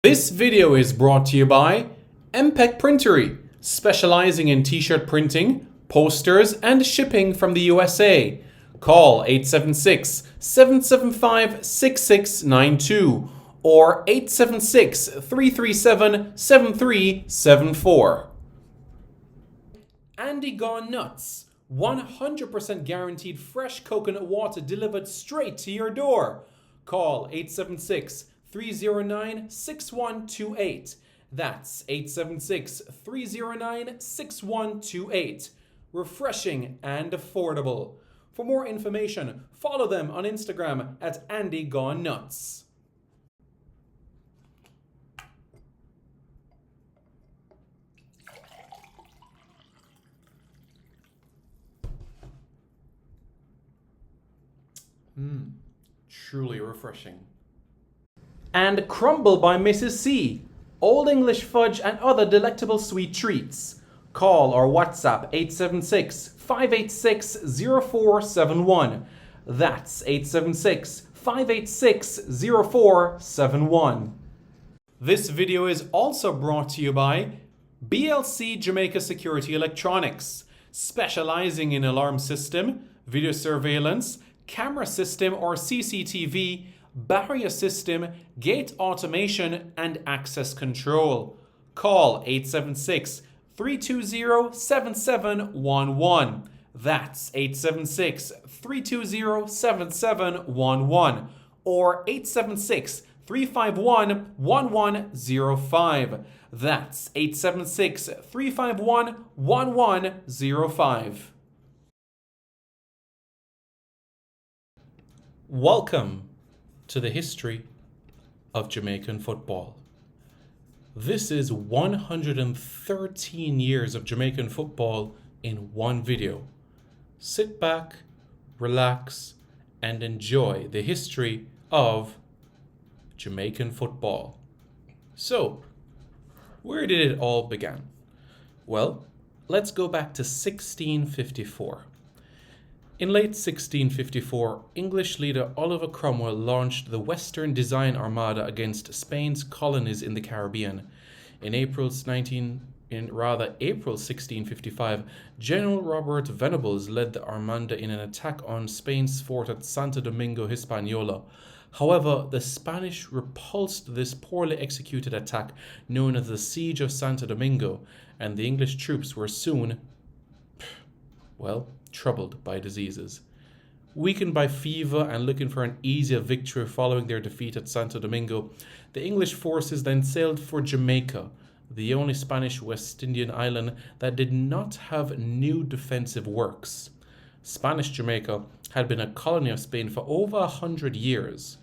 This video is brought to you by MPEC Printery, specializing in t-shirt printing, posters, and shipping from the USA. Call 876-775-6692 or 876-337-7374. Andy Gone Nuts, 100% guaranteed fresh coconut water delivered straight to your door. Call 876-309-6128. That's 876-309-6128. Refreshing and affordable. For more information, follow them on Instagram at Andy Gone Nuts. Truly refreshing. And Crumble by Mrs. C. Old English fudge and other delectable sweet treats. Call or WhatsApp 876-586-0471. That's 876-586-0471. This video is also brought to you by BLC Jamaica Security Electronics, specializing in alarm system, video surveillance, camera system or CCTV, barrier system, gate automation, and access control. Call 876-320-7711. That's 876-320-7711 or 876-351-1105. That's 876-351-1105. Welcome to the history of Jamaican football. This is 113 years of Jamaican football in one video. Sit back, relax, and enjoy the history of Jamaican football. So, where did it all begin? Well, let's go back to 1654. In late 1654, English leader Oliver Cromwell launched the Western Design Armada against Spain's colonies in the Caribbean. In April 1655, General Robert Venables led the Armada in an attack on Spain's fort at Santo Domingo Hispaniola. However, the Spanish repulsed this poorly executed attack, known as the Siege of Santo Domingo, and the English troops were soon, troubled by diseases. Weakened by fever and looking for an easier victory following their defeat at Santo Domingo, the English forces then sailed for Jamaica, the only Spanish West Indian island that did not have new defensive works. Spanish Jamaica had been a colony of Spain for over 100 years.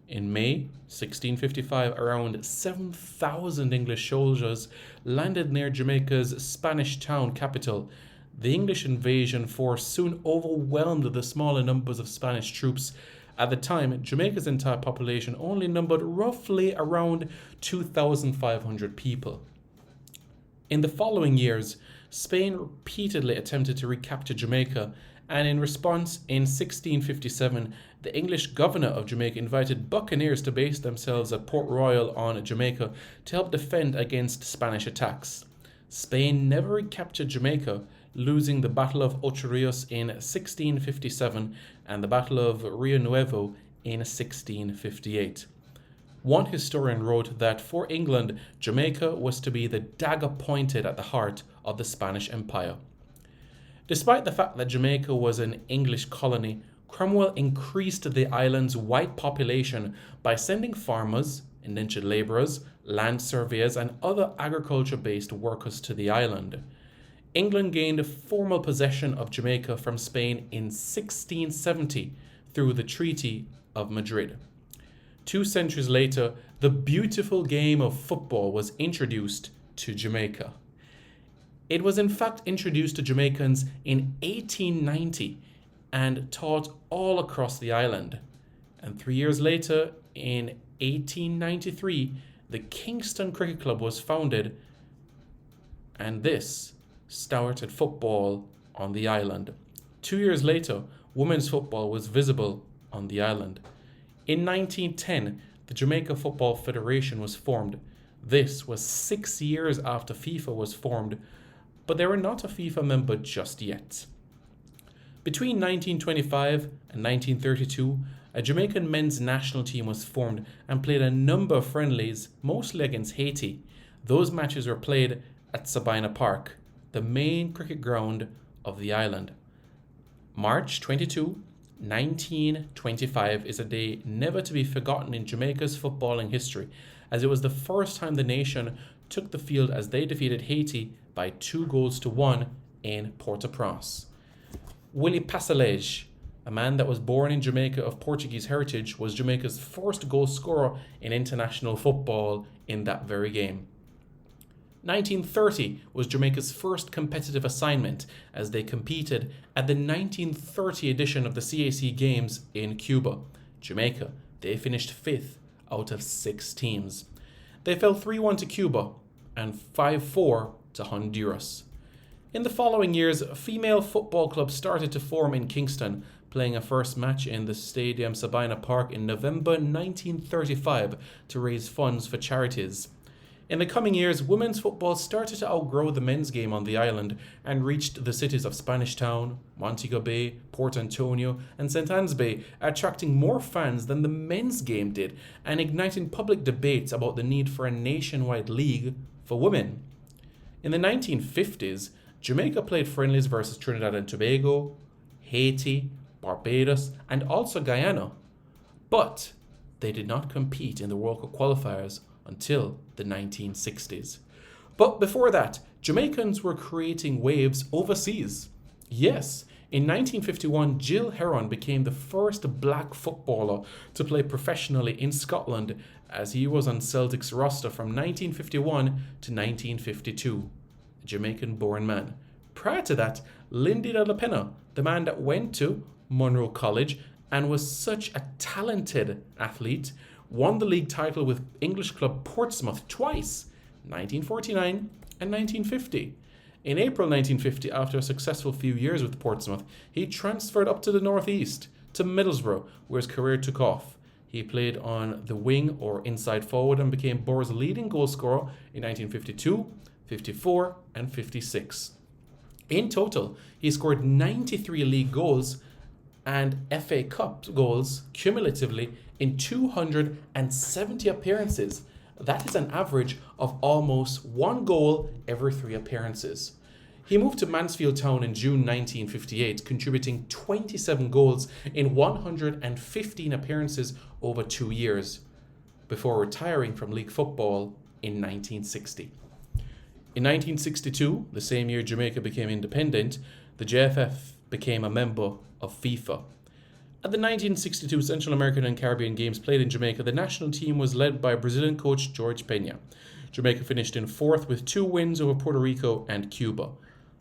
In May 1655, around 7,000 English soldiers landed near Jamaica's Spanish town capital. The English invasion force soon overwhelmed the smaller numbers of Spanish troops. At the time, Jamaica's entire population only numbered roughly around 2,500 people. In the following years, Spain repeatedly attempted to recapture Jamaica, and in response, in 1657, the English governor of Jamaica invited buccaneers to base themselves at Port Royal on Jamaica to help defend against Spanish attacks. Spain never recaptured Jamaica, losing the Battle of Ocho Rios in 1657 and the Battle of Rio Nuevo in 1658. One historian wrote that for England, Jamaica was to be the dagger pointed at the heart of the Spanish Empire. Despite the fact that Jamaica was an English colony, Cromwell increased the island's white population by sending farmers, indentured labourers, land surveyors, and other agriculture-based workers to the island. England gained formal possession of Jamaica from Spain in 1670 through the Treaty of Madrid. 2 centuries later, the beautiful game of football was introduced to Jamaica. It was in fact introduced to Jamaicans in 1890 and taught all across the island. And 3 years later, in 1893, the Kingston Cricket Club was founded, and this started football on the island. 2 years later, women's football was visible on the island. In 1910, the Jamaica Football Federation was formed. This was 6 years after FIFA was formed, but they were not a FIFA member just yet. Between 1925 and 1932, a Jamaican men's national team was formed and played a number of friendlies, mostly against Haiti. Those matches were played at Sabina Park, the main cricket ground of the island. March 22, 1925 is a day never to be forgotten in Jamaica's footballing history, as it was the first time the nation took the field as they defeated Haiti by 2-1 in Port-au-Prince. Willie Passalege, a man that was born in Jamaica of Portuguese heritage, was Jamaica's first goal scorer in international football in that very game. 1930 was Jamaica's first competitive assignment as they competed at the 1930 edition of the CAC Games in Cuba. Jamaica, they finished 5th out of 6 teams. They fell 3-1 to Cuba and 5-4 to Honduras. In the following years, female football clubs started to form in Kingston, playing a first match in the Stadium Sabina Park in November 1935 to raise funds for charities. In the coming years, women's football started to outgrow the men's game on the island and reached the cities of Spanish Town, Montego Bay, Port Antonio, and St. Anne's Bay, attracting more fans than the men's game did and igniting public debates about the need for a nationwide league for women. In the 1950s, Jamaica played friendlies versus Trinidad and Tobago, Haiti, Barbados, and also Guyana. But they did not compete in the World Cup qualifiers until the 1960s. But before that, Jamaicans were creating waves overseas. Yes, in 1951, Jill Heron became the first black footballer to play professionally in Scotland, as he was on Celtic's roster from 1951 to 1952. A Jamaican-born man. Prior to that, Lindy de la Pena, the man that went to Monroe College and was such a talented athlete, won the league title with English club Portsmouth twice, 1949 and 1950. In April 1950, after a successful few years with Portsmouth, he transferred up to the northeast, to Middlesbrough, where his career took off. He played on the wing or inside forward and became Borough's leading goal scorer in 1952, 54 and 56. In total, he scored 93 league goals and FA Cup goals cumulatively in 270 appearances. That is an average of almost 1 goal every 3 appearances. He moved to Mansfield Town in June 1958, contributing 27 goals in 115 appearances over 2 years, before retiring from league football in 1960. In 1962, the same year Jamaica became independent, the JFF became a member of FIFA. At the 1962 Central American and Caribbean Games played in Jamaica, the national team was led by Brazilian coach Jorge Peña. Jamaica finished in 4th with 2 wins over Puerto Rico and Cuba.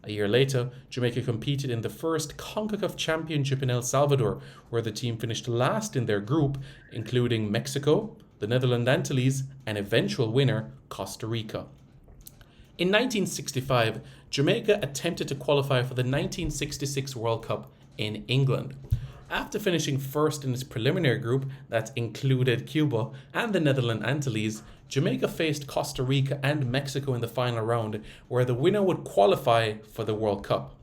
A year later, Jamaica competed in the first CONCACAF Championship in El Salvador, where the team finished last in their group, including Mexico, the Netherlands Antilles, and eventual winner Costa Rica. In 1965, Jamaica attempted to qualify for the 1966 World Cup in England. After finishing first in its preliminary group that included Cuba and the Netherlands Antilles, Jamaica faced Costa Rica and Mexico in the final round, where the winner would qualify for the World Cup.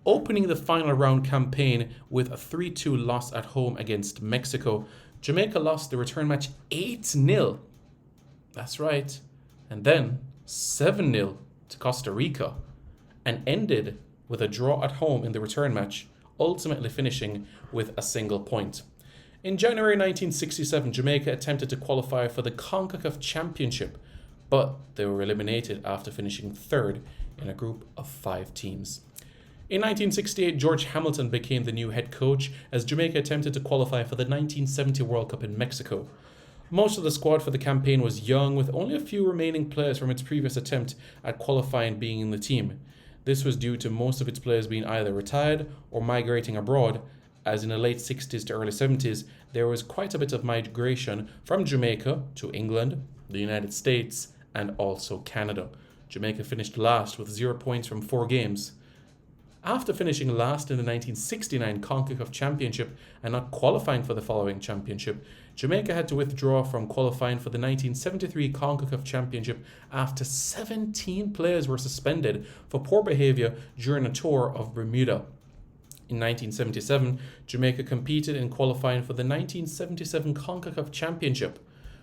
Opening the final round campaign with a 3-2 loss at home against Mexico, Jamaica lost the return match 8-0. That's right. And then 7-0 to Costa Rica, and ended with a draw at home in the return match, ultimately finishing with a single point. In January 1967, Jamaica attempted to qualify for the CONCACAF Championship, but they were eliminated after finishing 3rd in a group of 5 teams. In 1968, George Hamilton became the new head coach as Jamaica attempted to qualify for the 1970 World Cup in Mexico. Most of the squad for the campaign was young, with only a few remaining players from its previous attempt at qualifying being in the team. This was due to most of its players being either retired or migrating abroad, as in the late 60s to early 70s, there was quite a bit of migration from Jamaica to England, the United States, and also Canada. Jamaica finished last with 0 points from 4 games. After finishing last in the 1969 CONCACAF Championship and not qualifying for the following championship, Jamaica had to withdraw from qualifying for the 1973 CONCACAF Championship after 17 players were suspended for poor behaviour during a tour of Bermuda. In 1977, Jamaica competed in qualifying for the 1977 CONCACAF Championship,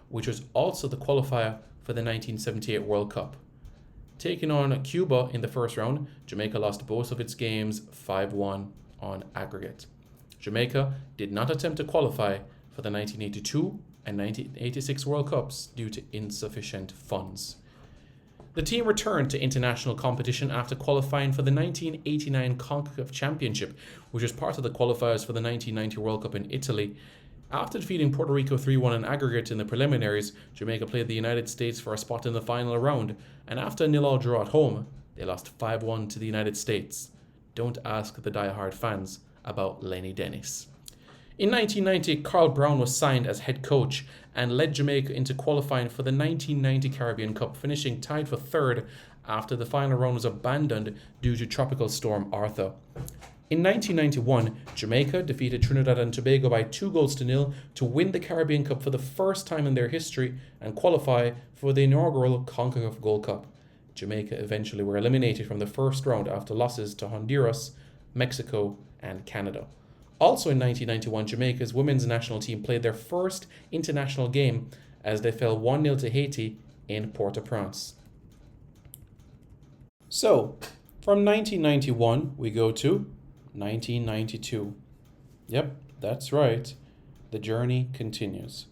which was also the qualifier for the 1978 World Cup. Taking on Cuba in the first round, Jamaica lost both of its games 5-1 on aggregate. Jamaica did not attempt to qualify for the 1982 and 1986 World Cups due to insufficient funds. The team returned to international competition after qualifying for the 1989 CONCACAF Championship, which was part of the qualifiers for the 1990 World Cup in Italy. After defeating Puerto Rico 3-1 in aggregate in the preliminaries, Jamaica played the United States for a spot in the final round, and after a 0-0 draw at home, they lost 5-1 to the United States. Don't ask the die-hard fans about Lenny Dennis. In 1990, Carl Brown was signed as head coach and led Jamaica into qualifying for the 1990 Caribbean Cup, finishing tied for third after the final round was abandoned due to Tropical Storm Arthur. In 1991, Jamaica defeated Trinidad and Tobago by 2-0 to win the Caribbean Cup for the first time in their history and qualify for the inaugural CONCACAF Gold Cup. Jamaica eventually were eliminated from the first round after losses to Honduras, Mexico, and Canada. Also in 1991, Jamaica's women's national team played their first international game as they fell 1-0 to Haiti in Port-au-Prince. So, from 1991, we go to 1992. Yep, that's right. The journey continues.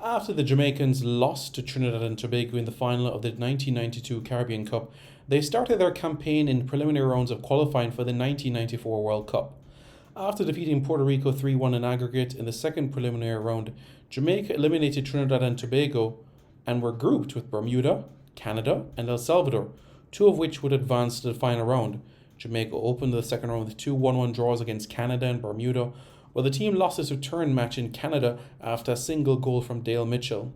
After the Jamaicans lost to Trinidad and Tobago in the final of the 1992 Caribbean Cup, they started their campaign in preliminary rounds of qualifying for the 1994 World Cup. After defeating Puerto Rico 3-1 in aggregate in the second preliminary round, Jamaica eliminated Trinidad and Tobago and were grouped with Bermuda, Canada, and El Salvador, two of which would advance to the final round. Jamaica opened the second round with 2 1-1 draws against Canada and Bermuda, while the team lost its return match in Canada after a single goal from Dale Mitchell.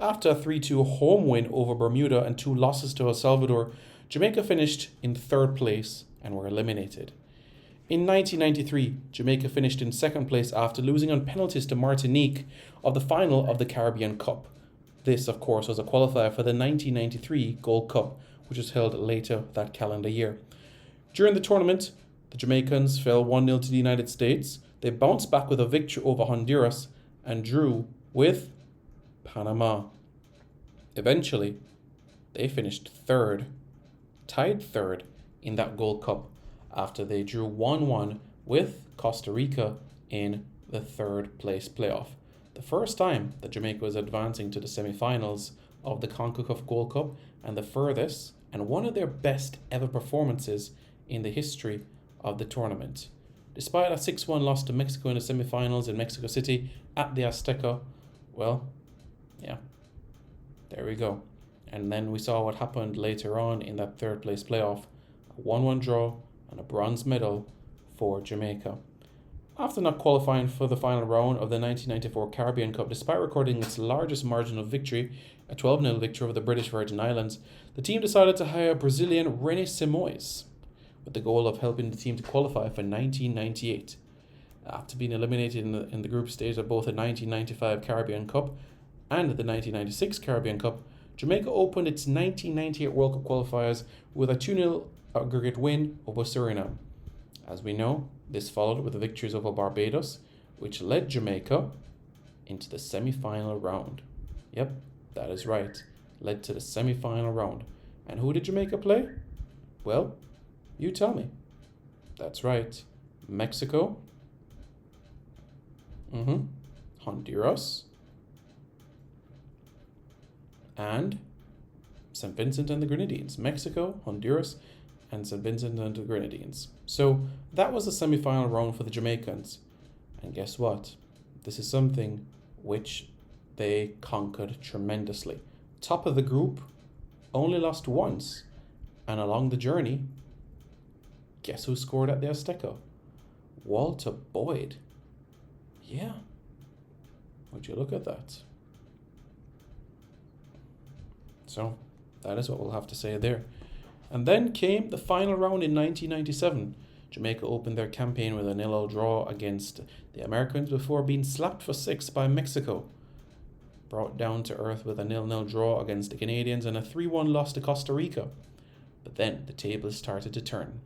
After a 3-2 home win over Bermuda and 2 losses to El Salvador, Jamaica finished in third place and were eliminated. In 1993, Jamaica finished in second place after losing on penalties to Martinique of the final of the Caribbean Cup. This, of course, was a qualifier for the 1993 Gold Cup, which was held later that calendar year. During the tournament, the Jamaicans fell 1-0 to the United States. They bounced back with a victory over Honduras and drew with Panama. Eventually, they finished tied third in that Gold Cup after they drew 1-1 with Costa Rica in the third place playoff. The first time that Jamaica was advancing to the semi-finals of the CONCACAF Gold Cup, and the furthest and one of their best ever performances in the history of the tournament. Despite a 6-1 loss to Mexico in the semi-finals in Mexico City at the Azteca, well, yeah, there we go. And then we saw what happened later on in that third place playoff, a 1-1 draw and a bronze medal for Jamaica. After not qualifying for the final round of the 1994 Caribbean Cup, despite recording its largest margin of victory, a 12-0 victory over the British Virgin Islands, the team decided to hire Brazilian René Simões with the goal of helping the team to qualify for 1998. After being eliminated in the group stage of both the 1995 Caribbean Cup and the 1996 Caribbean Cup, Jamaica opened its 1998 World Cup qualifiers with a 2-0 aggregate win over Suriname. As we know, this followed with the victories over Barbados, which led Jamaica into the semi-final round. Yep, that is right, led to the semi-final round. And who did Jamaica play? Well, you tell me. That's right, Mexico, Honduras, and St. Vincent and the Grenadines. Mexico, Honduras, and St. Vincent and the Grenadines. So that was the semi-final round for the Jamaicans. And guess what? This is something which they conquered tremendously. Top of the group, only lost once. And along the journey, guess who scored at the Azteca? Walter Boyd. Yeah. Would you look at that? So that is what we'll have to say there. And then came the final round in 1997. Jamaica opened their campaign with a 0-0 draw against the Americans before being slapped for 6 by Mexico. Brought down to earth with a 0-0 draw against the Canadians and a 3-1 loss to Costa Rica. But then the tables started to turn.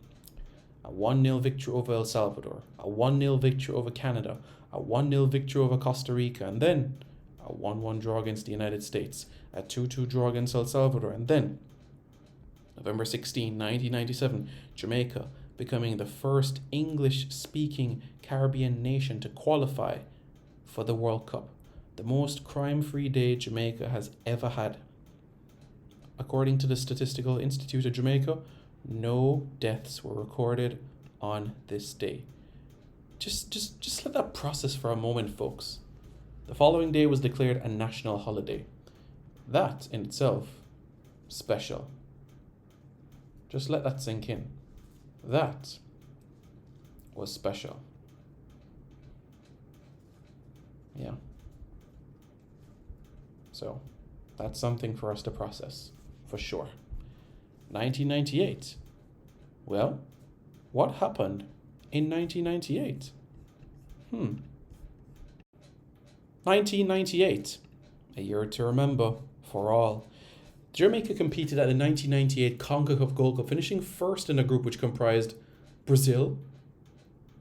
A 1-0 victory over El Salvador, a 1-0 victory over Canada, a 1-0 victory over Costa Rica, and then a 1-1 draw against the United States, a 2-2 draw against El Salvador, and then November 16, 1997, Jamaica becoming the first English-speaking Caribbean nation to qualify for the World Cup, the most crime-free day Jamaica has ever had. According to the Statistical Institute of Jamaica, no deaths were recorded on this day. Just let that process for a moment, folks. The following day was declared a national holiday. That in itself, special. Just let that sink in. That was special. Yeah. So, that's something for us to process, for sure. 1998. Well, what happened in 1998? 1998. A year to remember for all. Jamaica competed at the 1998 CONCACAF Gold Cup, finishing first in a group which comprised Brazil,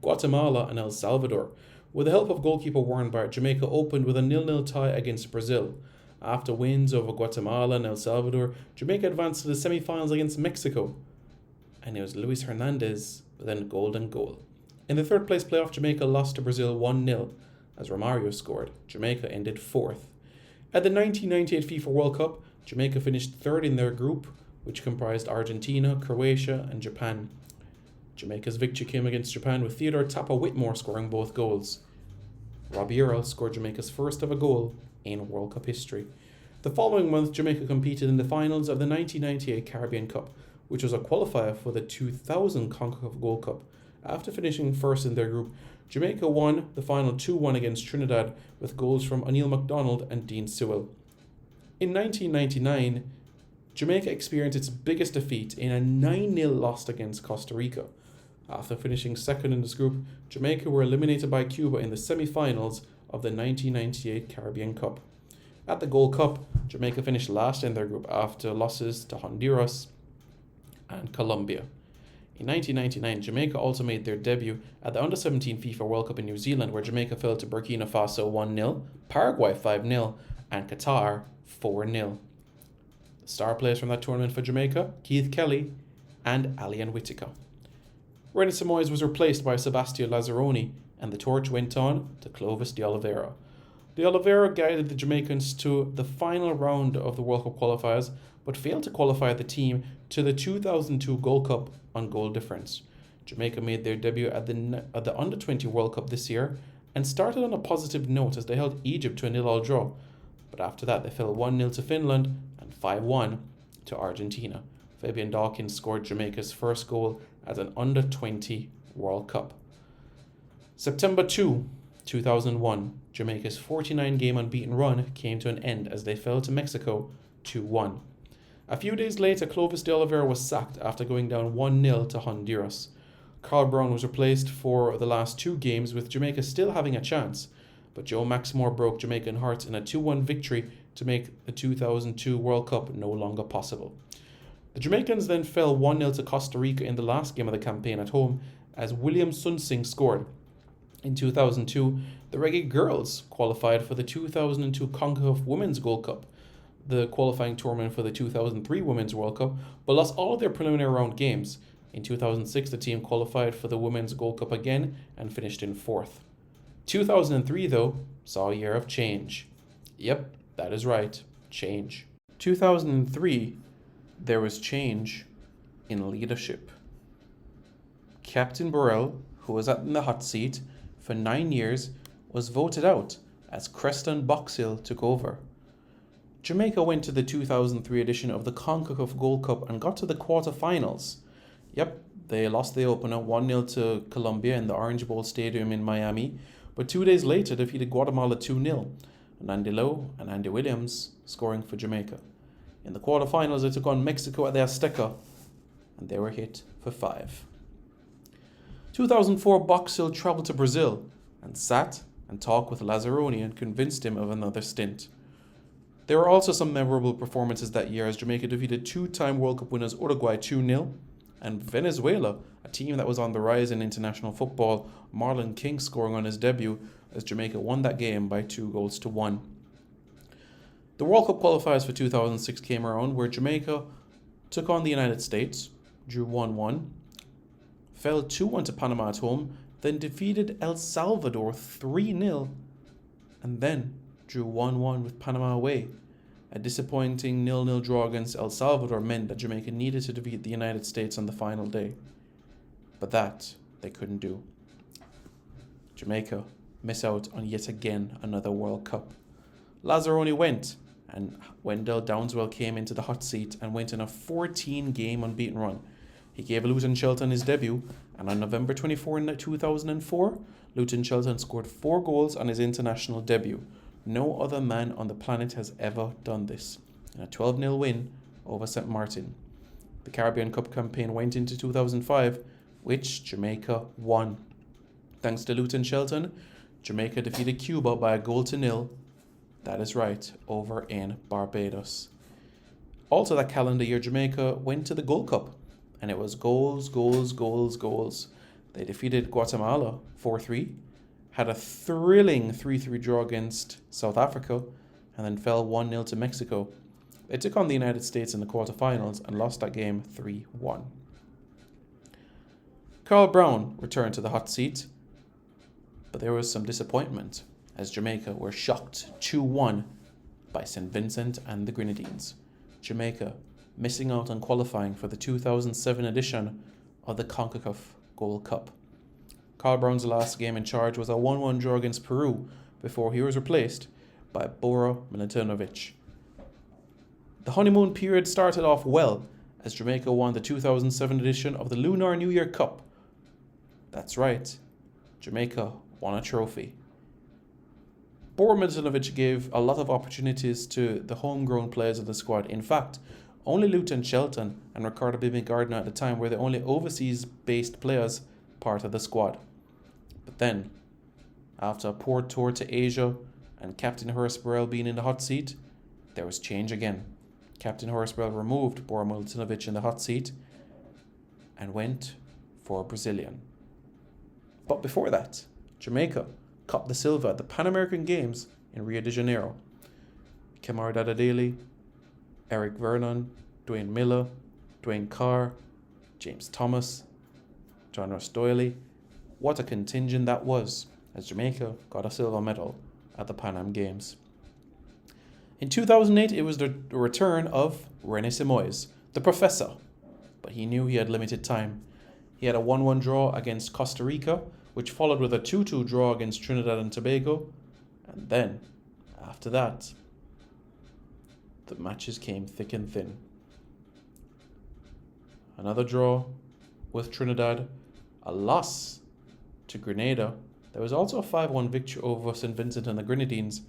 Guatemala, and El Salvador. With the help of goalkeeper Warren Barrett, Jamaica opened with a 0-0 tie against Brazil. After wins over Guatemala and El Salvador, Jamaica advanced to the semi-finals against Mexico. And it was Luis Hernandez with a golden goal. In the third place playoff, Jamaica lost to Brazil 1-0 as Romario scored. Jamaica ended fourth. At the 1998 FIFA World Cup, Jamaica finished third in their group, which comprised Argentina, Croatia, and Japan. Jamaica's victory came against Japan with Theodore Tapa Whitmore scoring both goals. Robbie Earle scored Jamaica's first ever goal in World Cup history. The following month, Jamaica competed in the finals of the 1998 Caribbean Cup, which was a qualifier for the 2000 CONCACAF Gold Cup. After finishing first in their group, Jamaica won the final 2-1 against Trinidad with goals from O'Neill MacDonald and Dean Sewell. In 1999, Jamaica experienced its biggest defeat in a 9-0 loss against Costa Rica. After finishing second in this group, Jamaica were eliminated by Cuba in the semi-finals of the 1998 Caribbean Cup. At the Gold Cup, Jamaica finished last in their group after losses to Honduras and Colombia. In 1999, Jamaica also made their debut at the Under-17 FIFA World Cup in New Zealand, where Jamaica fell to Burkina Faso 1-0, Paraguay 5-0, and Qatar 4-0. The star players from that tournament for Jamaica, Keith Kelly and Alian Whittaker. René Simoes was replaced by Sebastião Lazzaroni, and the torch went on to Clovis de Oliveira. De Oliveira guided the Jamaicans to the final round of the World Cup qualifiers, but failed to qualify the team to the 2002 Gold Cup on goal difference. Jamaica made their debut at the Under-20 World Cup this year and started on a positive note as they held Egypt to a 0-0 draw. But after that, they fell 1-0 to Finland and 5-1 to Argentina. Fabian Dawkins scored Jamaica's first goal at an Under-20 World Cup. September 2, 2001, Jamaica's 49-game unbeaten run came to an end as they fell to Mexico 2-1. A few days later, Clovis de Oliveira was sacked after going down 1-0 to Honduras. Carl Brown was replaced for the last two games, with Jamaica still having a chance, but Joe Maxmore broke Jamaican hearts in a 2-1 victory to make the 2002 World Cup no longer possible. The Jamaicans then fell 1-0 to Costa Rica in the last game of the campaign at home as William Sunsing scored. In 2002, the Reggae Girls qualified for the 2002 CONCACAF Women's Gold Cup, the qualifying tournament for the 2003 Women's World Cup, but lost all of their preliminary round games. In 2006, the team qualified for the Women's Gold Cup again and finished in fourth. 2003, though, saw a year of change. Yep, that is right, change. 2003, there was change in leadership. Captain Burrell, who was in the hot seat for 9 years, was voted out as Creston Boxill took over. Jamaica went to the 2003 edition of the CONCACAF Gold Cup and got to the quarterfinals. Yep, they lost the opener 1-0 to Colombia in the Orange Bowl Stadium in Miami, but 2 days later defeated Guatemala 2-0, and Andy Lowe and Andy Williams scoring for Jamaica. In the quarterfinals, they took on Mexico at the Azteca, and they were hit for 5. 2004, Boxhill travelled to Brazil and sat and talked with Lazzaroni and convinced him of another stint. There were also some memorable performances that year as Jamaica defeated two-time World Cup winners Uruguay 2-0 and Venezuela, a team that was on the rise in international football, Marlon King scoring on his debut as Jamaica won that game by 2-1. The World Cup qualifiers for 2006 came around where Jamaica took on the United States, drew 1-1, fell 2-1 to Panama at home, then defeated El Salvador 3-0, and then drew 1-1 with Panama away. A disappointing 0-0 draw against El Salvador meant that Jamaica needed to defeat the United States on the final day. But that they couldn't do. Jamaica miss out on yet again another World Cup. Lazzaroni went, and Wendell Downswell came into the hot seat and went on a 14-game unbeaten run. He gave Luton Shelton his debut, and on November 24, 2004, Luton Shelton scored 4 goals on his international debut. No other man on the planet has ever done this, in a 12-0 win over St. Martin. The Caribbean Cup campaign went into 2005, which Jamaica won. Thanks to Luton Shelton, Jamaica defeated Cuba by a 1-0. That is right, over in Barbados. Also that calendar year, Jamaica went to the Gold Cup, and it was goals. They defeated Guatemala 4-3, had a thrilling 3-3 draw against South Africa, and then fell 1-0 to Mexico. They took on the United States in the quarterfinals and lost that game 3-1. Carl Brown returned to the hot seat, but there was some disappointment as Jamaica were shocked 2-1 by St. Vincent and the Grenadines. Jamaica missing out on qualifying for the 2007 edition of the CONCACAF Gold Cup. Carl Brown's last game in charge was a 1-1 draw against Peru before he was replaced by Bora Milutinovic. The honeymoon period started off well as Jamaica won the 2007 edition of the Lunar New Year Cup. That's right, Jamaica won a trophy. Bora Milutinovic gave a lot of opportunities to the homegrown players of the squad. In fact, only Luton Shelton and Ricardo Bibi Gardner at the time were the only overseas-based players part of the squad. But then, after a poor tour to Asia and Captain Horace Burrell being in the hot seat, there was change again. Captain Horace Burrell removed Bora Milutinovic in the hot seat and went for a Brazilian. But before that, Jamaica copped the silver at the Pan American Games in Rio de Janeiro. Kemar Dadadele, Eric Vernon, Dwayne Miller, Dwayne Carr, James Thomas, John Ross Doyley. What a contingent that was, as Jamaica got a silver medal at the Pan Am Games. In 2008, it was the return of René Simoes, the professor, but he knew he had limited time. He had a 1-1 draw against Costa Rica, which followed with a 2-2 draw against Trinidad and Tobago, and then, after that, the matches came thick and thin. Another draw with Trinidad, a loss to Grenada. There was also a 5-1 victory over St. Vincent and the Grenadines,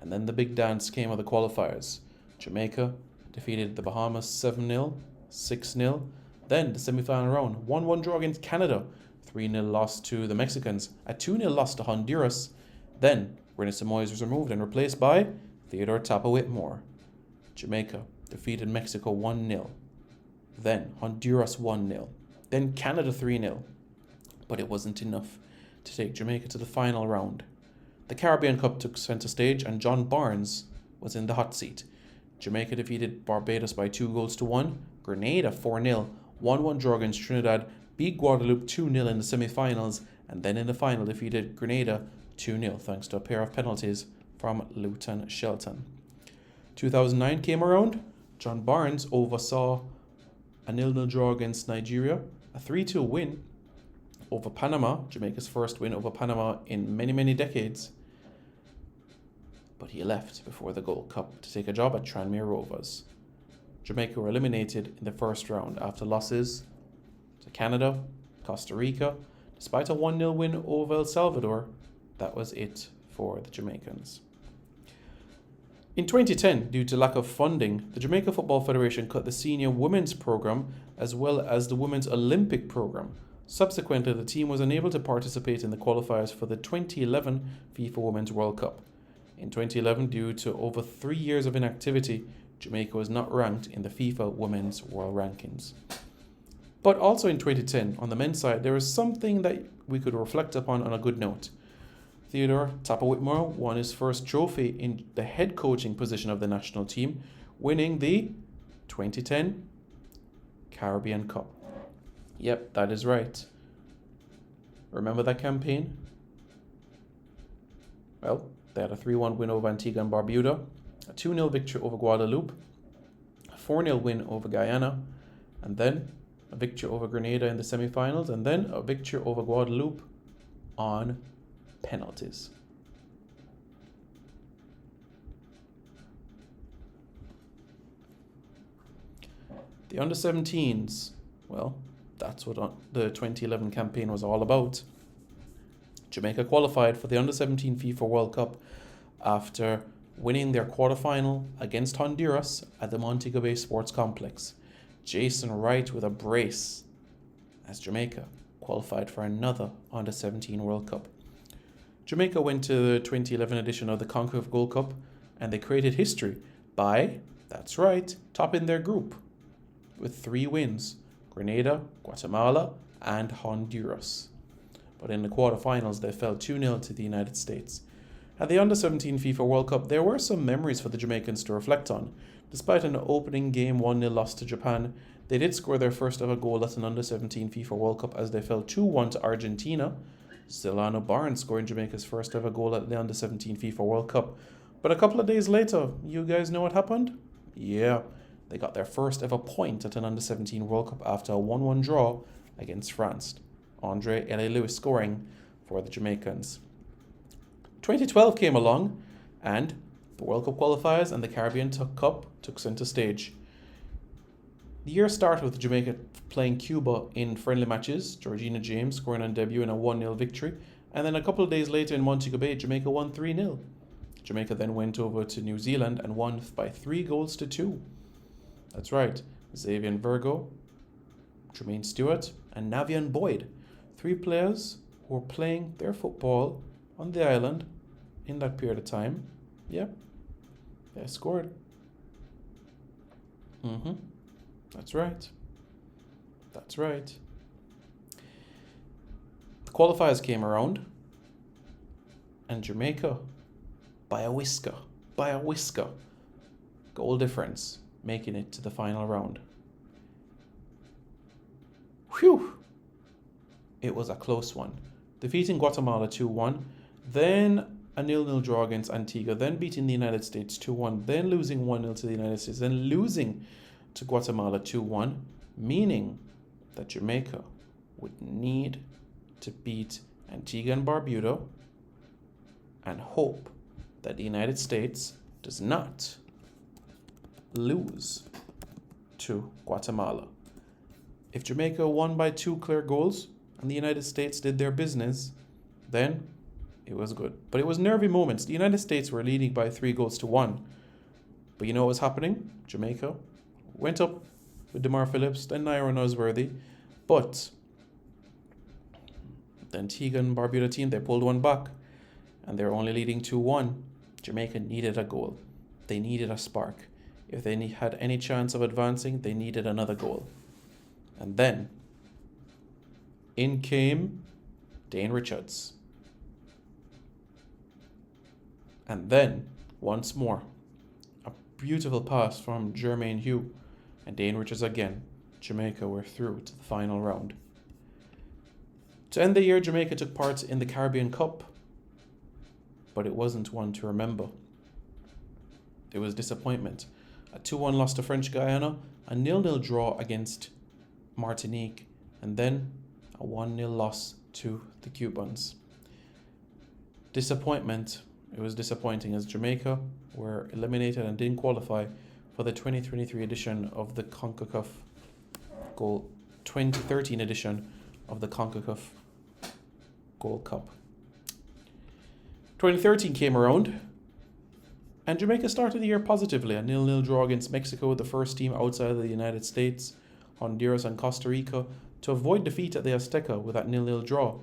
and then the big dance came of the qualifiers. Jamaica defeated the Bahamas 7-0, 6-0. Then the semi-final round, 1-1 draw against Canada, 3-0 loss to the Mexicans, a 2-0 loss to Honduras. Then René Simoes was removed and replaced by Theodore Tapa Whitmore. Jamaica defeated Mexico 1-0. Then Honduras 1-0. Then Canada 3-0. But it wasn't enough to take Jamaica to the final round. The Caribbean Cup took centre stage and John Barnes was in the hot seat. Jamaica defeated Barbados by 2-1. Grenada 4-0. 1-1 draw against Trinidad. Beat Guadeloupe 2-0 in the semi-finals, and then in the final defeated Grenada 2-0 thanks to a pair of penalties from Luton Shelton. 2009 came around. John Barnes oversaw a 0-0 draw against Nigeria, a 3-2 win over Panama, Jamaica's first win over Panama in many decades. But he left before the Gold Cup to take a job at Tranmere Rovers. Jamaica were eliminated in the first round after losses to Canada, Costa Rica. Despite a 1-0 win over El Salvador, that was it for the Jamaicans. In 2010, due to lack of funding, the Jamaica Football Federation cut the senior women's program as well as the women's Olympic program. Subsequently, the team was unable to participate in the qualifiers for the 2011 FIFA Women's World Cup. In 2011, due to over 3 years of inactivity, Jamaica was not ranked in the FIFA Women's World Rankings. But also in 2010, on the men's side, there was something that we could reflect upon on a good note. Theodore Tapper Whitmore won his first trophy in the head coaching position of the national team, winning the 2010 Caribbean Cup. Yep, that is right. Remember that campaign? Well, they had a 3-1 win over Antigua and Barbuda, a 2-0 victory over Guadeloupe, a 4-0 win over Guyana, and then a victory over Grenada in the semi-finals, and then a victory over Guadeloupe on penalties. The under-17s, well, that's what the 2011 campaign was all about. Jamaica qualified for the under-17 FIFA World Cup after winning their quarterfinal against Honduras at the Montego Bay Sports Complex. Jason Wright with a brace as Jamaica qualified for another under-17 World Cup. Jamaica went to the 2011 edition of the CONCACAF Gold Cup and they created history by, that's right, topping their group with 3 wins: Grenada, Guatemala, and Honduras. But in the quarterfinals, they fell 2-0 to the United States. At the Under-17 FIFA World Cup, there were some memories for the Jamaicans to reflect on. Despite an opening game 1-0 loss to Japan, they did score their first ever goal at an Under-17 FIFA World Cup as they fell 2-1 to Argentina. Silano Barnes scoring Jamaica's first ever goal at the Under-17 FIFA World Cup. But a couple of days later, you guys know what happened? Yeah, they got their first ever point at an Under-17 World Cup after a 1-1 draw against France. Andre Lewis scoring for the Jamaicans. 2012 came along and the World Cup qualifiers and the Caribbean Cup took center stage. The year started with Jamaica playing Cuba in friendly matches, Georgina James scoring on debut in a 1-0 victory, and then a couple of days later in Montego Bay, Jamaica won 3-0. Jamaica then went over to New Zealand and won by 3-2. That's right, Xavier Virgo, Jermaine Stewart, and Navian Boyd, 3 players who were playing their football on the island in that period of time. Yeah, they scored. That's right. That's right. The qualifiers came around, and Jamaica, by a whisker, goal difference, making it to the final round. Whew! It was a close one. Defeating Guatemala 2-1, then a 0-0 draw against Antigua, then beating the United States 2-1, then losing 1-0 to the United States, then losing to Guatemala 2-1, meaning that Jamaica would need to beat Antigua and Barbuda and hope that the United States does not lose to Guatemala. If Jamaica won by 2 clear goals and the United States did their business, then it was good. But it was nervy moments. The United States were leading by 3-1. But you know what was happening? Jamaica went up with DeMar Phillips, then Nairo Nosworthy. But the Antigua and Barbuda team, they pulled one back. And they were only leading 2-1. Jamaica needed a goal. They needed a spark. If they had any chance of advancing, they needed another goal. And then, in came Dane Richards. And then, once more, a beautiful pass from Jermaine Hugh. And Dane Richards again. Jamaica were through to the final round. To end the year, Jamaica took part in the Caribbean Cup. But it wasn't one to remember. It was disappointment. A 2-1 loss to French Guyana, a 0-0 draw against Martinique, and then a 1-0 loss to the Cubans. Disappointment. It was disappointing as Jamaica were eliminated and didn't qualify for the 2023 edition of the CONCACAF 2013 edition of the CONCACAF Gold Cup. 2013 came around, and Jamaica started the year positively. A 0-0 draw against Mexico, the first team outside of the United States, Honduras and Costa Rica, to avoid defeat at the Azteca with that 0-0 draw.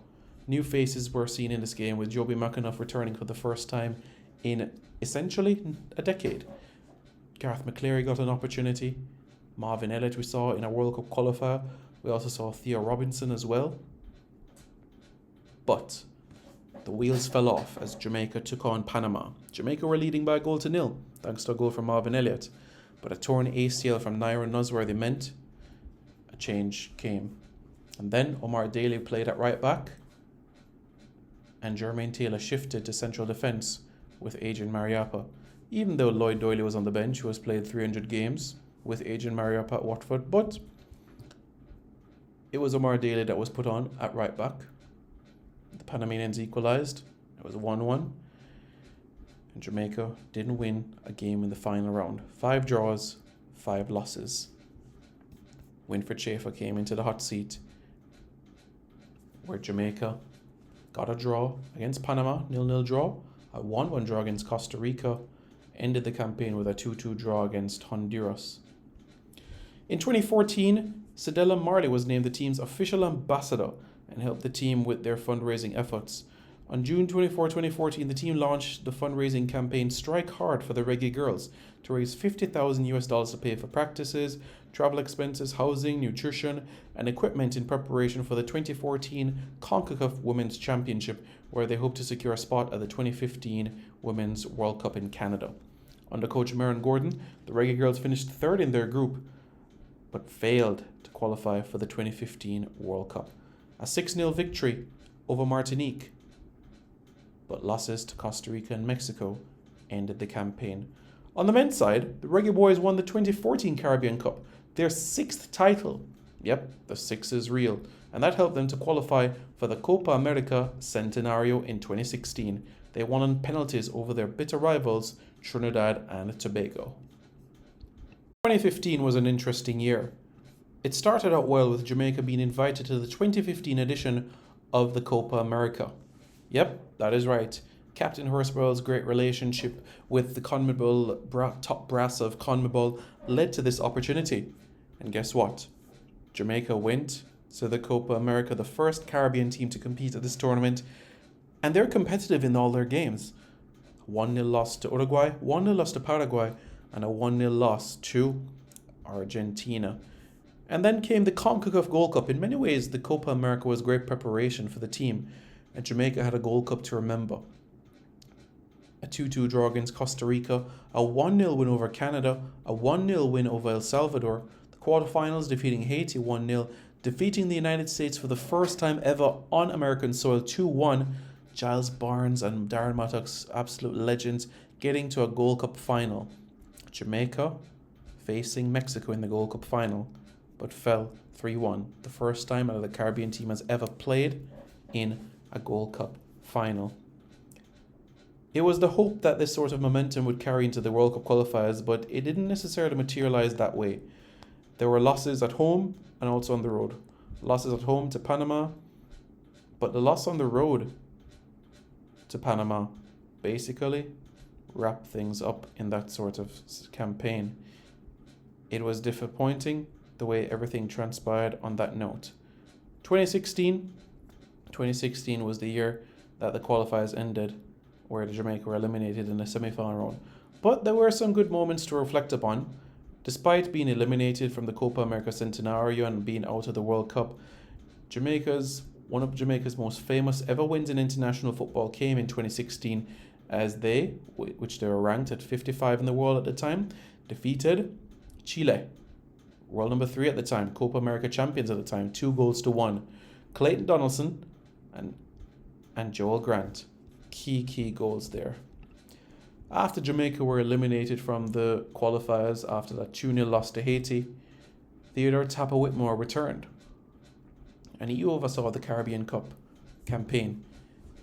New faces were seen in this game, with Joby McAnuff returning for the first time in essentially a decade. Gareth McCleary got an opportunity. Marvin Elliott we saw in a World Cup qualifier. We also saw Theo Robinson as well. But the wheels fell off as Jamaica took on Panama. Jamaica were leading by a 1-0, thanks to a goal from Marvin Elliott. But a torn ACL from Naira Nusworthy meant a change came. And then Omar Daly played at right back, and Jermaine Taylor shifted to central defence with Adrian Mariappa. Even though Lloyd Doyley was on the bench, who has played 300 games with Adrian Mariappa at Watford, but it was Omar Daly that was put on at right back. The Panamanians equalised. It was 1-1. And Jamaica didn't win a game in the final round. 5 draws, 5 losses. Winfred Schaefer came into the hot seat, where Jamaica got a draw against Panama, 0-0 draw, a 1-1 draw against Costa Rica, ended the campaign with a 2-2 draw against Honduras. In 2014, Cedella Marley was named the team's official ambassador and helped the team with their fundraising efforts. On June 24, 2014, the team launched the fundraising campaign Strike Hard for the Reggae Girls to raise $50,000 to pay for practices, travel expenses, housing, nutrition, and equipment in preparation for the 2014 CONCACAF Women's Championship, where they hope to secure a spot at the 2015 Women's World Cup in Canada. Under coach Maren Gordon, the Reggae Girls finished third in their group, but failed to qualify for the 2015 World Cup. A 6-0 victory over Martinique, but losses to Costa Rica and Mexico ended the campaign. On the men's side, the Reggae Boyz won the 2014 Caribbean Cup, their 6th title. Yep, the 6 is real, and that helped them to qualify for the Copa America Centenario in 2016. They won on penalties over their bitter rivals, Trinidad and Tobago. 2015 was an interesting year. It started out well, with Jamaica being invited to the 2015 edition of the Copa America. Yep, that is right. Captain Horsball's great relationship with the CONMEBOL top brass of CONMEBOL led to this opportunity. And guess what? Jamaica went to the Copa America, the first Caribbean team to compete at this tournament, and they're competitive in all their games. 1-0 loss to Uruguay, 1-0 loss to Paraguay, and a 1-0 loss to Argentina. And then came the CONCACAF Gold Cup. In many ways, the Copa America was great preparation for the team, and Jamaica had a Gold Cup to remember. A 2-2 draw against Costa Rica, a 1-0 win over Canada, a 1-0 win over El Salvador, the quarterfinals defeating Haiti 1-0, defeating the United States for the first time ever on American soil 2-1, Giles Barnes and Darren Mattox, absolute legends, getting to a Gold Cup final. Jamaica facing Mexico in the Gold Cup final, but fell 3-1, the first time that the Caribbean team has ever played in a Gold Cup final. It was the hope that this sort of momentum would carry into the World Cup qualifiers, but it didn't necessarily materialize that way. There were losses at home and also on the road. Losses at home to Panama, but the loss on the road to Panama basically wrapped things up in that sort of campaign. It was disappointing the way everything transpired on that note. 2016 was the year that the qualifiers ended, where the Jamaica were eliminated in the semi-final round. But there were some good moments to reflect upon. Despite being eliminated from the Copa America Centenario and being out of the World Cup, one of Jamaica's most famous ever wins in international football came in 2016, as they, which they were ranked at 55 in the world at the time, defeated Chile, world number 3 at the time, Copa America champions at the time, 2-1. Clayton Donaldson and Joel Grant, key goals there. After Jamaica were eliminated from the qualifiers after that 2-0 loss to Haiti, Theodore Tapper Whitmore returned, and he oversaw the Caribbean Cup campaign.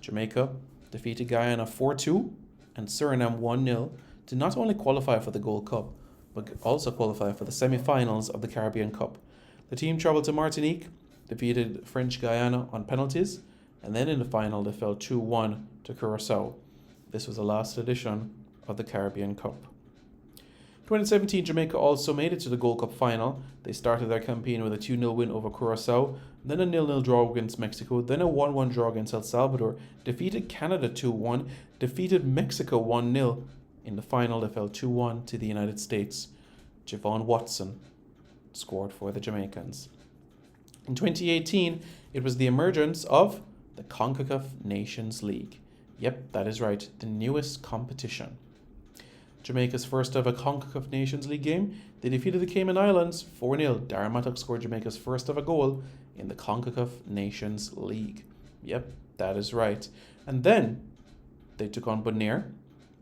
Jamaica defeated Guyana 4-2 and Suriname 1-0 to not only qualify for the Gold Cup, but also qualify for the semi-finals of the Caribbean Cup. The team travelled to Martinique, defeated French Guyana on penalties, and then in the final they fell 2-1 to Curaçao. This was the last edition of the Caribbean Cup. 2017, Jamaica also made it to the Gold Cup final. They started their campaign with a 2-0 win over Curacao, then a 0-0 draw against Mexico, then a 1-1 draw against El Salvador, defeated Canada 2-1, defeated Mexico 1-0. In the final, they fell 2-1 to the United States. Javon Watson scored for the Jamaicans. In 2018, it was the emergence of the CONCACAF Nations League. Yep, that is right, the newest competition. Jamaica's first ever CONCACAF Nations League game, they defeated the Cayman Islands 4-0. Darren Mattock scored Jamaica's first ever goal in the CONCACAF Nations League. Yep, that is right. And then they took on Bonaire,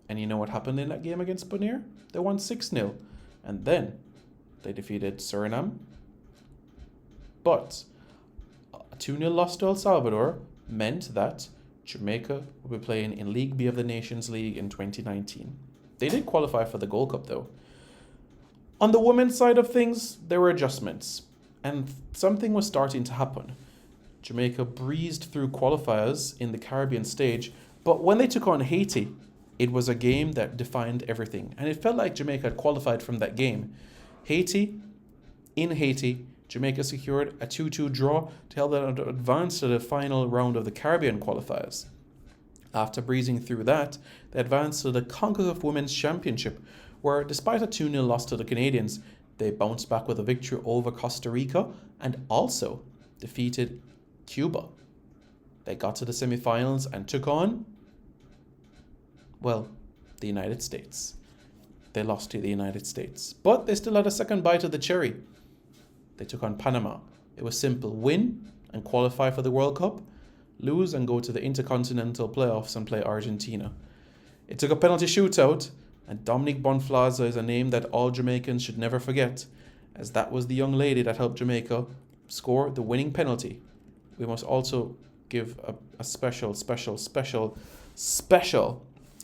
and you know what happened in that game against Bonaire? They won 6-0. And then they defeated Suriname. But a 2-0 loss to El Salvador meant that Jamaica will be playing in League B of the Nations League in 2019. They did qualify for the Gold Cup though. On the women's side of things, there were adjustments, and something was starting to happen. Jamaica breezed through qualifiers in the Caribbean stage, but when they took on Haiti, it was a game that defined everything, and it felt like Jamaica had qualified from that game. In Haiti, Jamaica secured a 2-2 draw to help them advance to the final round of the Caribbean qualifiers. After breezing through that, they advanced to the CONCACAF Women's Championship, where despite a 2-0 loss to the Canadians, they bounced back with a victory over Costa Rica and also defeated Cuba. They got to the semi-finals and took on, well, the United States. They lost to the United States, but they still had a second bite of the cherry. They took on Panama. It was simple: win and qualify for the World Cup, lose and go to the Intercontinental Playoffs and play Argentina. It took a penalty shootout, and Dominique Bonflaza is a name that all Jamaicans should never forget, as that was the young lady that helped Jamaica score the winning penalty. We must also give a special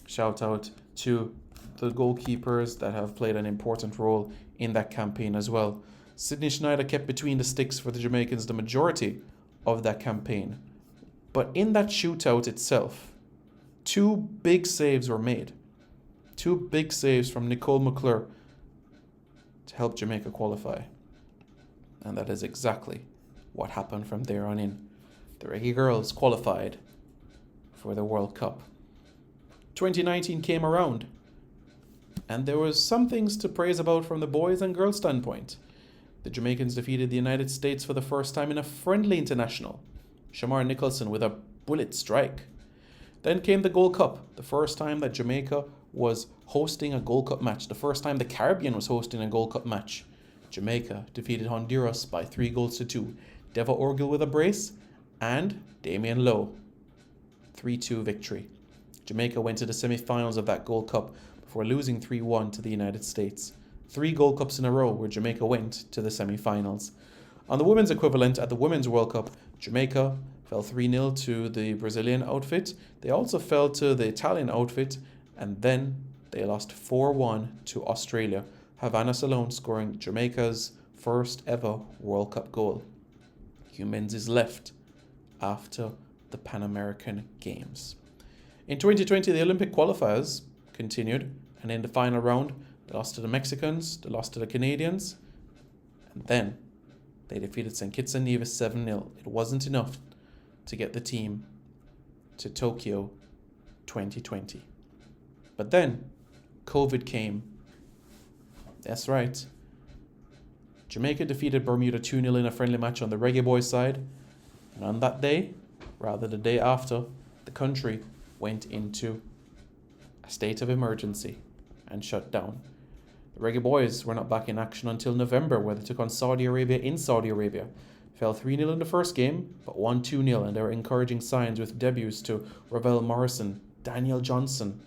shout out to the goalkeepers that have played an important role in that campaign as well. Sydney Schneider kept between the sticks for the Jamaicans the majority of that campaign. But in that shootout itself, 2 big saves were made. 2 big saves from Nicole McClure to help Jamaica qualify. And that is exactly what happened from there on in. The Reggae Girls qualified for the World Cup. 2019 came around, and there was some things to praise about from the boys and girls standpoint. The Jamaicans defeated the United States for the first time in a friendly international, Shamar Nicholson with a bullet strike. Then came the Gold Cup, the first time that Jamaica was hosting a Gold Cup match, the first time the Caribbean was hosting a Gold Cup match. Jamaica defeated Honduras by 3-2. Deva Orgil with a brace, and Damian Lowe. 3-2 victory. Jamaica went to the semi-finals of that Gold Cup before losing 3-1 to the United States. 3 Gold Cups in a row where Jamaica went to the semi-finals. On the women's equivalent at the Women's World Cup, Jamaica fell 3-0 to the Brazilian outfit. They also fell to the Italian outfit, and then they lost 4-1 to Australia. Havana Salone scoring Jamaica's first ever World Cup goal. Hugh Menzies left after the Pan American Games. In 2020, the Olympic qualifiers continued, and in the final round, they lost to the Mexicans, they lost to the Canadians, and then they defeated St. Kitts and Nevis 7-0. It wasn't enough to get the team to Tokyo 2020. But then, COVID came. That's right. Jamaica defeated Bermuda 2-0 in a friendly match on the Reggae Boyz side. And on that day, rather the day after, the country went into a state of emergency and shut down. The Reggae Boyz were not back in action until November, where they took on Saudi Arabia in Saudi Arabia. Fell 3-0 in the first game, but won 2-0, and there were encouraging signs with debuts to Ravel Morrison, Daniel Johnson.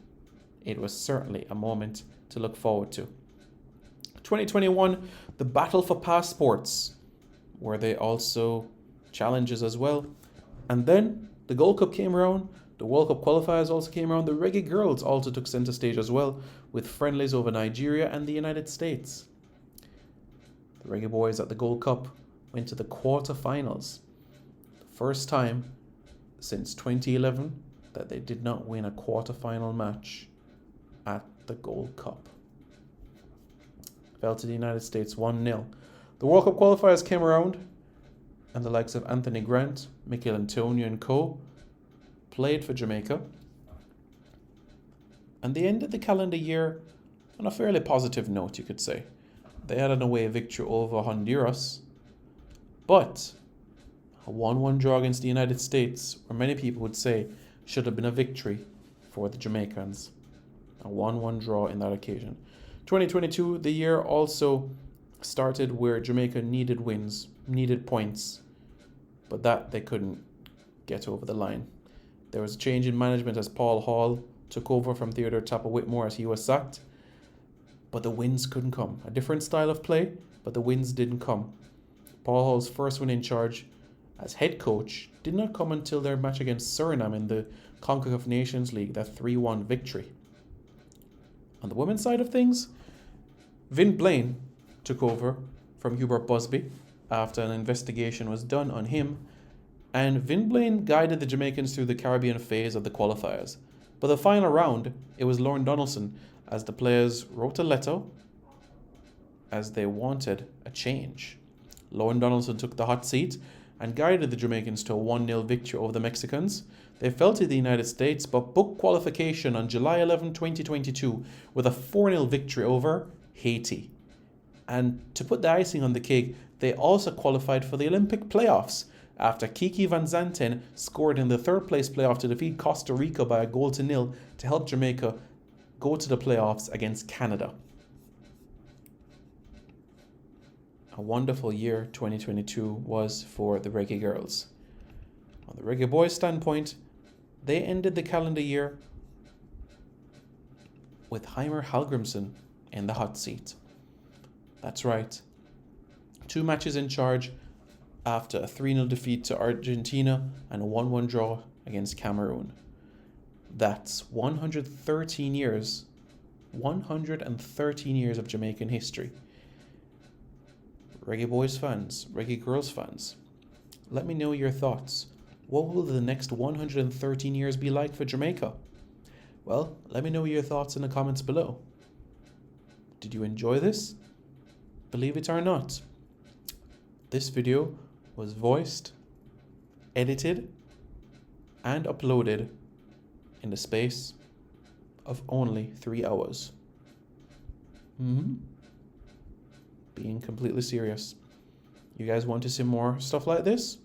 It was certainly a moment to look forward to. 2021, the battle for passports, were they also challenges as well. And then the Gold Cup came around, the World Cup qualifiers also came around, the Reggae Girls also took center stage as well, with friendlies over Nigeria and the United States. The Reggae Boyz at the Gold Cup went to the quarterfinals. The first time since 2011 that they did not win a quarterfinal match at the Gold Cup. fell to the United States 1-0. The World Cup qualifiers came around, and the likes of Anthony Grant, Mikel Antonio and co. played for Jamaica. And they ended the calendar year on a fairly positive note, you could say. They had an away victory over Honduras, but a 1-1 draw against the United States, where many people would say should have been a victory for the Jamaicans. A 1-1 draw in that occasion. 2022, the year also started where Jamaica needed wins, needed points, but that they couldn't get over the line. There was a change in management as Paul Hall took over from Theodore Tapper Whitmore as he was sacked, but the wins couldn't come. A different style of play, but the wins didn't come. Paul Hall's first win in charge as head coach did not come until their match against Suriname in the CONCACAF Nations League, that 3-1 victory. On the women's side of things, Vin Blaine took over from Hubert Busby after an investigation was done on him, and Vin Blaine guided the Jamaicans through the Caribbean phase of the qualifiers. But the final round, it was Lauren Donaldson, as the players wrote a letter as they wanted a change. Lauren Donaldson took the hot seat and guided the Jamaicans to a 1-0 victory over the Mexicans. They fell to the United States, but booked qualification on July 11, 2022 with a 4-0 victory over Haiti. And to put the icing on the cake, they also qualified for the Olympic playoffs after Kiki Van Zanten scored in the third place playoff to defeat Costa Rica by a 1-0 to help Jamaica go to the playoffs against Canada. A wonderful year 2022 was for the Reggae Girls. On the Reggae Boyz standpoint, they ended the calendar year with Heimer Hallgrimsson in the hot seat. That's right. 2 matches in charge after a 3-0 defeat to Argentina and a 1-1 draw against Cameroon. That's 113 years of Jamaican history. Reggae Boyz fans, Reggae Girls fans, let me know your thoughts. What will the next 113 years be like for Jamaica? Well, let me know your thoughts in the comments below. Did you enjoy this? Believe it or not, this video was voiced, edited, and uploaded in the space of only 3 hours. Being completely serious. You guys want to see more stuff like this?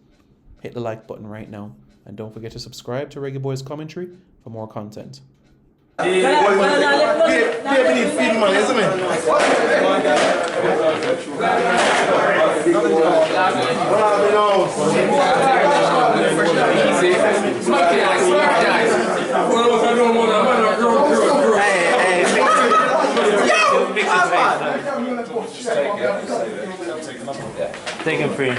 Hit the like button right now. And don't forget to subscribe to Reggae Boyz Commentary for more content. Take him free.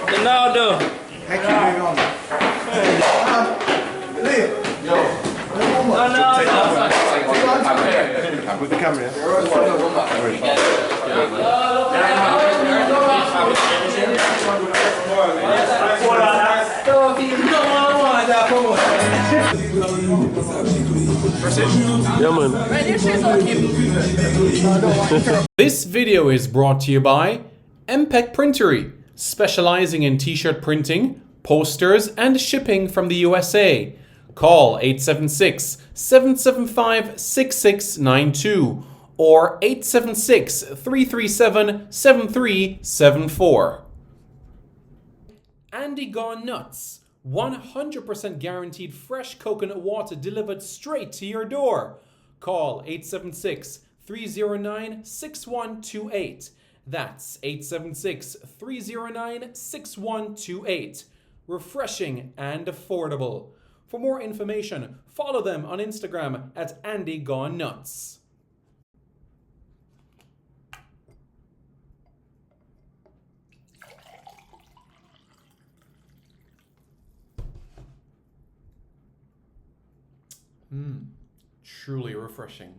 Ronaldo. With the camera. Yeah, man. This video is brought to you by MPEC Printery, specializing in t-shirt printing, posters, and shipping from the USA. Call 876-775-6692 or 876-337-7374. Andy Gone Nuts. 100% guaranteed fresh coconut water delivered straight to your door. Call 876-309-6128. That's 876-309-6128. Refreshing and affordable. For more information, follow them on Instagram at Andy Gone Nuts. Truly refreshing.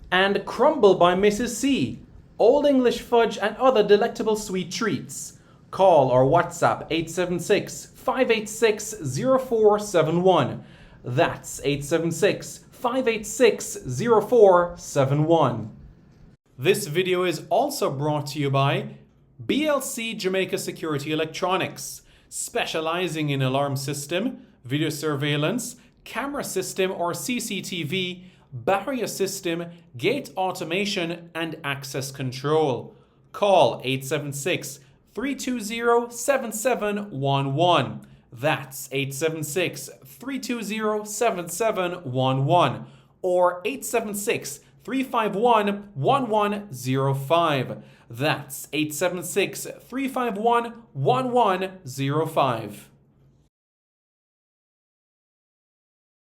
And Crumble by Mrs. C. Old English fudge and other delectable sweet treats. Call or WhatsApp 876-586-0471. That's 876-586-0471. This video is also brought to you by BLC Jamaica Security Electronics, specializing in alarm system, video surveillance, camera system or CCTV, barrier system, gate automation, and access control. Call 876-320-7711. That's 876-320-7711 or 876-351-1105. That's 876-351-1105.